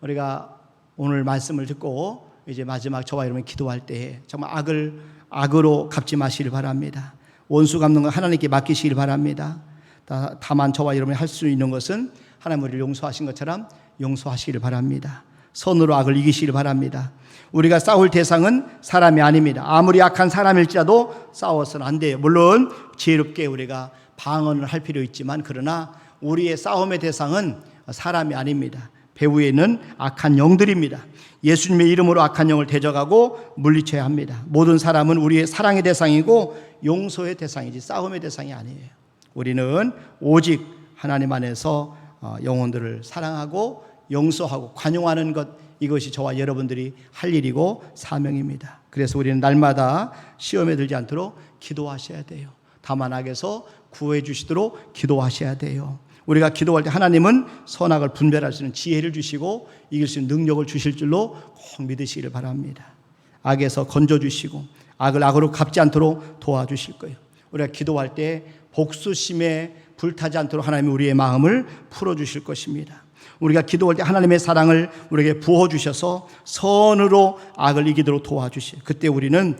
S2: 우리가 오늘 말씀을 듣고 이제 마지막 저와 여러분이 기도할 때 정말 악을 악으로 갚지 마시길 바랍니다. 원수 갚는 건 하나님께 맡기시길 바랍니다. 다만 저와 여러분이 할 수 있는 것은 하나님 우리를 용서하신 것처럼 용서하시기를 바랍니다. 선으로 악을 이기시길 바랍니다. 우리가 싸울 대상은 사람이 아닙니다. 아무리 악한 사람일지라도 싸워서는 안 돼요. 물론 지혜롭게 우리가 방언을 할 필요 있지만 그러나 우리의 싸움의 대상은 사람이 아닙니다. 배후에는 악한 영들입니다. 예수님의 이름으로 악한 영을 대적하고 물리쳐야 합니다. 모든 사람은 우리의 사랑의 대상이고 용서의 대상이지 싸움의 대상이 아니에요. 우리는 오직 하나님 안에서 영혼들을 사랑하고 용서하고 관용하는 것, 이것이 저와 여러분들이 할 일이고 사명입니다. 그래서 우리는 날마다 시험에 들지 않도록 기도하셔야 돼요. 다만 악에서 구해 주시도록 기도하셔야 돼요. 우리가 기도할 때 하나님은 선악을 분별할 수 있는 지혜를 주시고 이길 수 있는 능력을 주실 줄로 꼭 믿으시기를 바랍니다. 악에서 건져주시고 악을 악으로 갚지 않도록 도와주실 거예요. 우리가 기도할 때 복수심에 불타지 않도록 하나님이 우리의 마음을 풀어주실 것입니다. 우리가 기도할 때 하나님의 사랑을 우리에게 부어주셔서 선으로 악을 이기도록 도와주시고 그때 우리는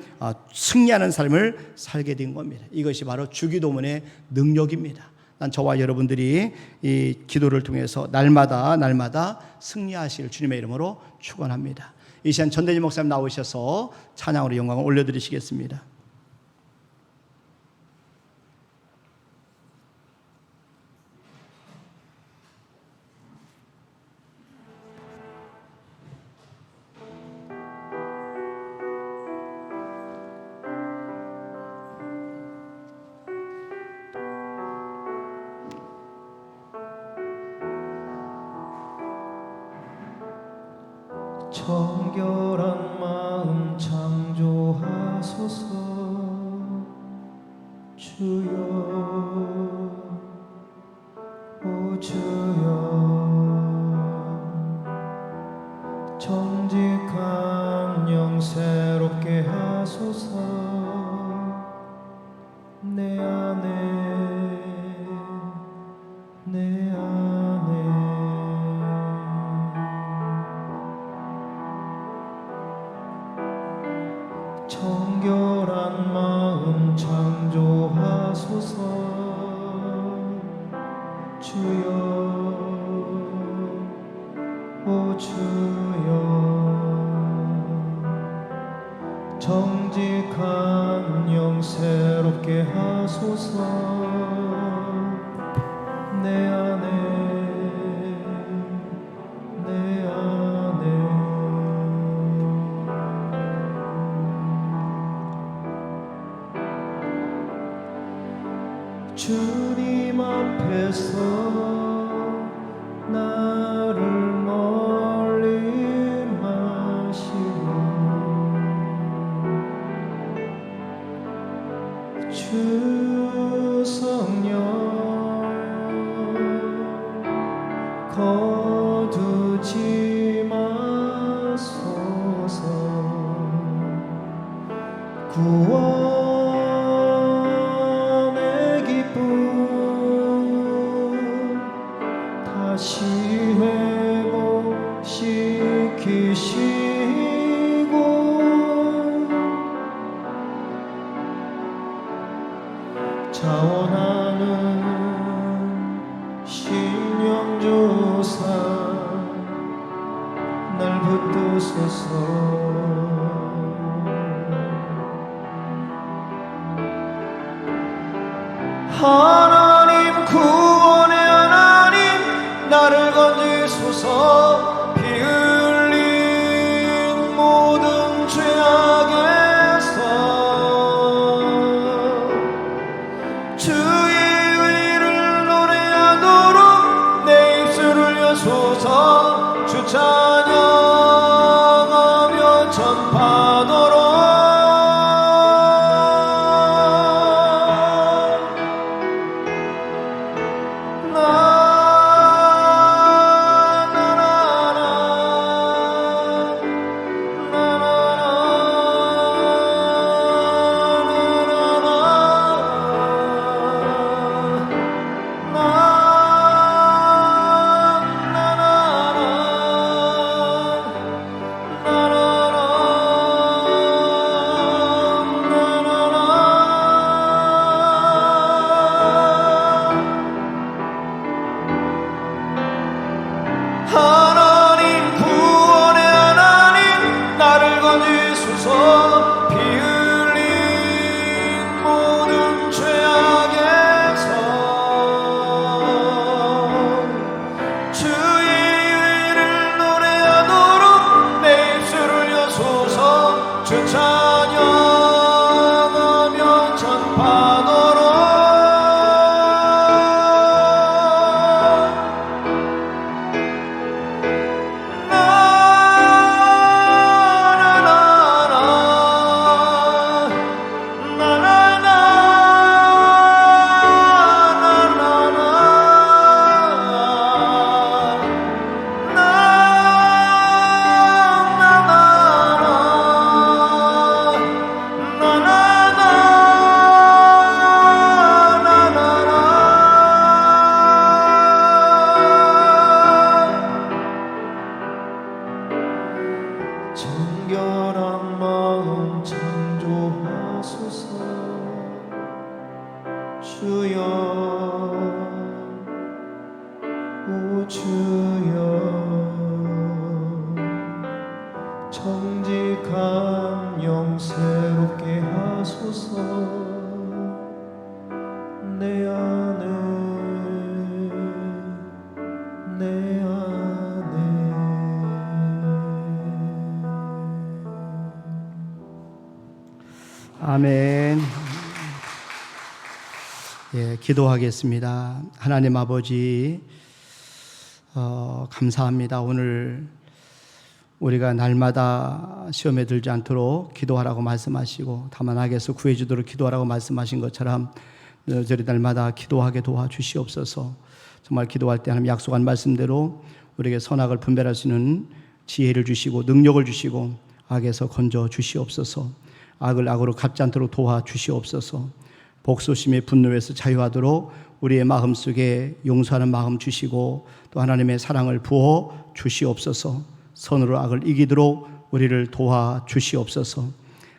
S2: 승리하는 삶을 살게 된 겁니다. 이것이 바로 주기도문의 능력입니다. 난 저와 여러분들이 이 기도를 통해서 날마다 승리하실 주님의 이름으로 축원합니다. 이 시간 전대진 목사님 나오셔서 찬양으로 영광을 올려드리시겠습니다.
S4: 정결한 마음 창조하소서. 주여, 오 주여, 정직한 영 새롭게 하소서. 내 안에 정결한 마음 창조하소서. 주여, 오 주여, 정직한 영 새롭게 하소서. 내 안에 주님 앞에서 나를 멀리 마시고 주 성령 거두지 마소서. 구원의 기쁨 다시 회복시키시고 자원하는 신령 주사 날 붙드소서. 하나님, 구원의 하나님, 나를 건지소서. 피 흘린 모든 죄악에서 주의 의를 노래하도록 내 입술을 여소서. 주 찬양하며 전파하도록 하나님, 구원의 하나님, 나를 건지소서. 피 흘린 모든 죄악에서 주의 의를 노래하도록 내 입술을 여소서. 주 찬양하며 전파하도록 정결한 마음 창조하소서. 주여, 오 주여, 정직한 영 새롭게 하소서. 내 안에
S2: 아멘. 예, 기도하겠습니다. 하나님 아버지, 감사합니다. 오늘 우리가 날마다 시험에 들지 않도록 기도하라고 말씀하시고 다만 악에서 구해주도록 기도하라고 말씀하신 것처럼 저희 날마다 기도하게 도와주시옵소서. 정말 기도할 때 하나님 약속한 말씀대로 우리에게 선악을 분별할 수 있는 지혜를 주시고 능력을 주시고 악에서 건져 주시옵소서. 악을 악으로 갚지 않도록 도와주시옵소서. 복소심의 분노에서 자유하도록 우리의 마음속에 용서하는 마음 주시고 또 하나님의 사랑을 부어 주시옵소서. 선으로 악을 이기도록 우리를 도와주시옵소서.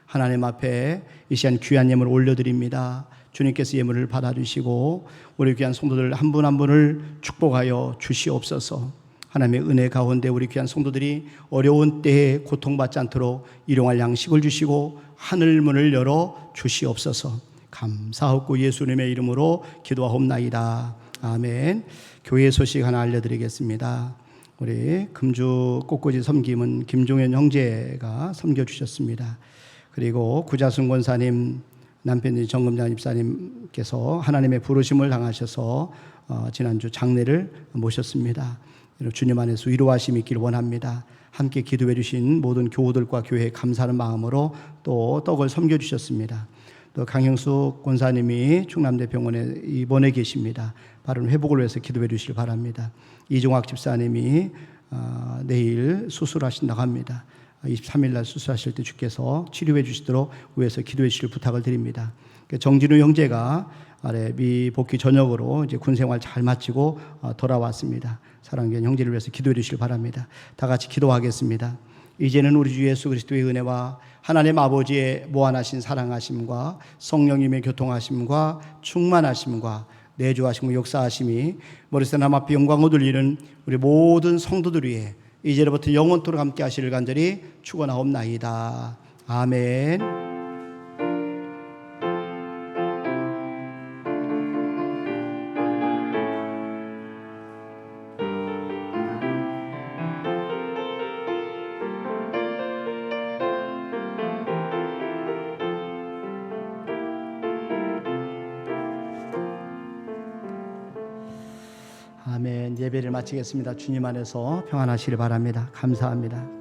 S2: 하나님 앞에 이 시간 귀한 예물을 올려드립니다. 주님께서 예물을 받아주시고 우리 귀한 성도들 한 분 한 분을 축복하여 주시옵소서. 하나님의 은혜 가운데 우리 귀한 성도들이 어려운 때에 고통받지 않도록 일용할 양식을 주시고 하늘문을 열어 주시옵소서. 감사하고 예수님의 이름으로 기도하옵나이다. 아멘. 교회 소식 하나 알려드리겠습니다. 우리 금주 꽃꽂이 섬김은 김종현 형제가 섬겨주셨습니다. 그리고 구자순 권사님 남편인 정금장 집사님께서 하나님의 부르심을 당하셔서 지난주 장례를 모셨습니다. 주님 안에서 위로하심이 있기를 원합니다. 함께 기도해 주신 모든 교우들과 교회에 감사하는 마음으로 또 떡을 섬겨주셨습니다. 또 강형숙 권사님이 충남대병원에 입원해 계십니다. 바른 회복을 위해서 기도해 주시길 바랍니다. 이종학 집사님이 내일 수술하신다고 합니다. 23일 날 수술하실 때 주께서 치료해 주시도록 위해서 기도해 주실 부탁을 드립니다. 정진우 형제가 미 복귀 전역으로 이제 군 생활 잘 마치고 돌아왔습니다. 사랑하는 형제를 위해서 기도해 주시길 바랍니다. 다 같이 기도하겠습니다. 이제는 우리 주 예수 그리스도의 은혜와 하나님 아버지의 무한하신 사랑하심과 성령님의 교통하심과 충만하심과 내주하심과 역사하심이 머리에서 남 앞에 영광을 돌리는 우리 모든 성도들 위해 이제로부터 영원토록 함께 하시를 간절히 축원하옵나이다. 아멘. 아멘. 예배를 마치겠습니다. 주님 안에서 평안하시길 바랍니다. 감사합니다.